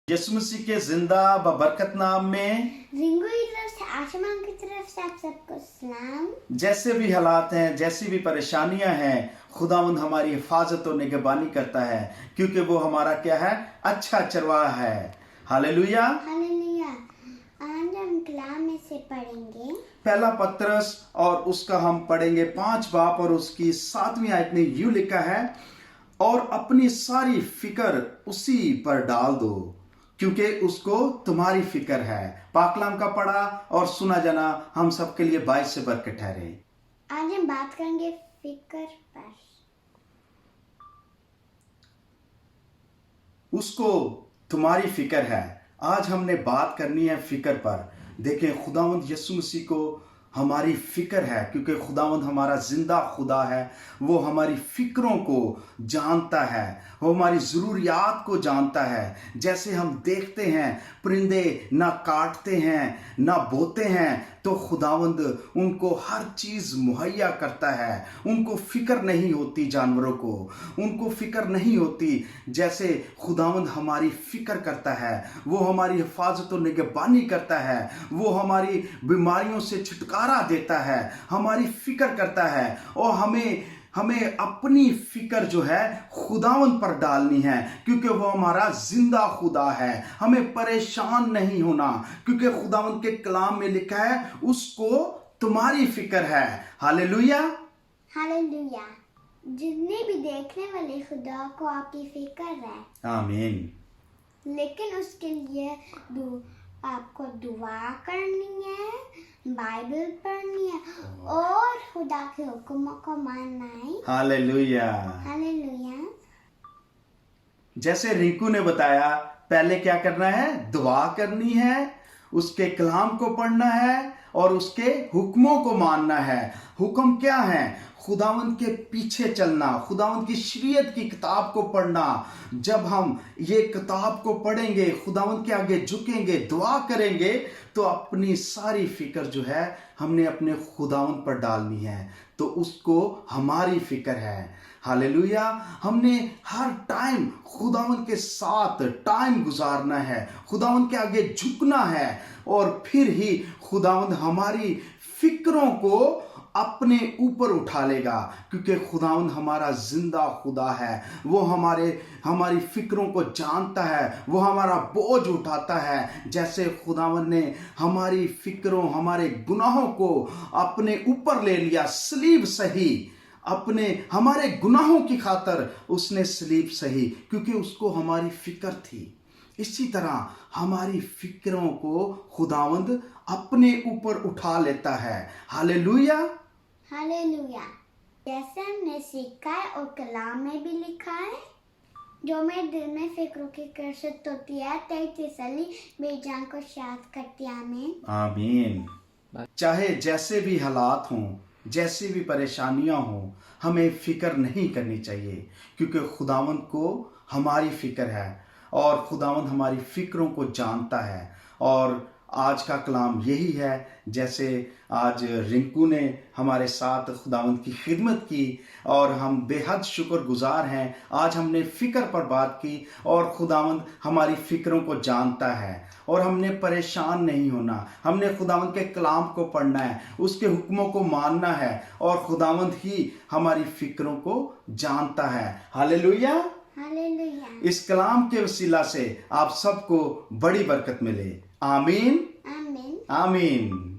यीशु मसीह के जिंदा बबरकत नाम में रिंगू की तरफ से आसमान की तरफ से आप सबको सलाम। जैसे भी हालात हैं, जैसी भी परेशानियां हैं, खुदावंद हमारी हिफाजत और निगहबानी करता है, क्योंकि वो हमारा क्या है, अच्छा चरवाहा है। हालेलुया। हालेलुया। आज हम कलाम में से पढ़ेंगे पहला पत्रस और उसका हम पढ़ेंगे 5 बाब और उसकी 7वीं आयत में यूं लिखा है, और अपनी सारी फिक्र उसी पर डाल दो क्योंकि उसको तुम्हारी फिक्र है। पाकलाम का पढ़ा और सुना जाना हम सबके लिए बाइस से बरकत ठहरे। आज हम बात करेंगे फिक्र पर। उसको तुम्हारी फिक्र है। आज हमने बात करनी है फिक्र पर। देखें, खुदावंद यीशु मसीह को हमारी फिक्र है, क्योंकि खुदावंद हमारा जिंदा खुदा है। वो हमारी फिक्रों को जानता है, वो हमारी ज़रूरियात को जानता है। जैसे हम देखते हैं परिंदे ना काटते हैं ना बोते हैं, तो खुदावंद उनको हर चीज़ मुहैया करता है। उनको फिक्र नहीं होती, जानवरों को उनको फिक्र नहीं होती जैसे खुदावंद हमारी फिक्र करता है। वो हमारी हिफाजत और निगहबानी करता है। वो हमारी बीमारियों से छुटकारा देता है, हमारी फिक्र करता है। और हमें अपनी फिक्र जो है खुदावंद पर डालनी है, क्योंकि वो हमारा जिंदा खुदा है। हमें परेशान नहीं होना, क्योंकि खुदावंद के कलाम में लिखा है उसको तुम्हारी फिक्र है। हालेलुया। हालेलुया। जितने भी देखने वाले खुदा को आपकी फिक्र है, आमीन। लेकिन उसके लिए आपको दुआ करनी है, बाइबल पढ़नी है और खुदा के हुक्मों को मानना है। हालेलुया। हालेलुया। जैसे रिंकू ने बताया, पहले क्या करना है, दुआ करनी है, उसके कलाम को पढ़ना है और उसके हुक्मों को मानना है। हुक्म क्या है? खुदावंद के पीछे चलना, खुदावंद की शरीयत की किताब को पढ़ना। जब हम ये किताब को पढ़ेंगे, खुदावंद के आगे झुकेंगे, दुआ करेंगे, तो अपनी सारी फिक्र जो है हमने अपने खुदावंद पर डालनी है, तो उसको हमारी फिक्र है। हालेलुया। हमने हर टाइम खुदावंद के साथ टाइम गुजारना है, खुदावंद के आगे झुकना है, और फिर ही खुदावंद हमारी फिक्रों को अपने ऊपर उठा लेगा, क्योंकि खुदावंद हमारा जिंदा खुदा है। वो हमारी फिक्रों को जानता है, वो हमारा बोझ उठाता है। जैसे खुदावंद ने हमारी फिक्रों, हमारे गुनाहों को अपने ऊपर ले लिया, सलीब सही, हमारे गुनाहों की खातर उसने सलीब सही, क्योंकि उसको हमारी फिक्र थी। इसी तरह हमारी फिक्रों को खुदावंद अपने ऊपर उठा लेता है। हालेलुया। हालेलुया। जैसे हमने सीखा है और कलाम में भी लिखा है, जो मेरे दिल में फिक्रों की कसरत होती है, तेरी तसल्ली मेरी जान को शाद करती है। आमीन। आमीन। चाहे जैसे भी हालात हों, जैसी भी परेशानियां हों, हमें फिक्र नहीं करनी चाहिए, क्योंकि खुदावंद को हमारी फिक्र है और खुदावंद हमारी फिक्रों को जानता है। और आज का कलाम यही है। जैसे आज रिंकू ने हमारे साथ खुदावंद की खिदमत की और हम बेहद शुक्रगुजार हैं। आज हमने फिक्र पर बात की और खुदावंद हमारी फिक्रों को जानता है, और हमने परेशान नहीं होना। हमने खुदावंद के कलाम को पढ़ना है, उसके हुक्मों को मानना है, और खुदावंद ही हमारी फिक्रों को जानता है। हालेलुया। हालेलुया। इस कलाम के वसीला से आप सबको बड़ी बरकत मिले। आमीन। आमीन। आमीन।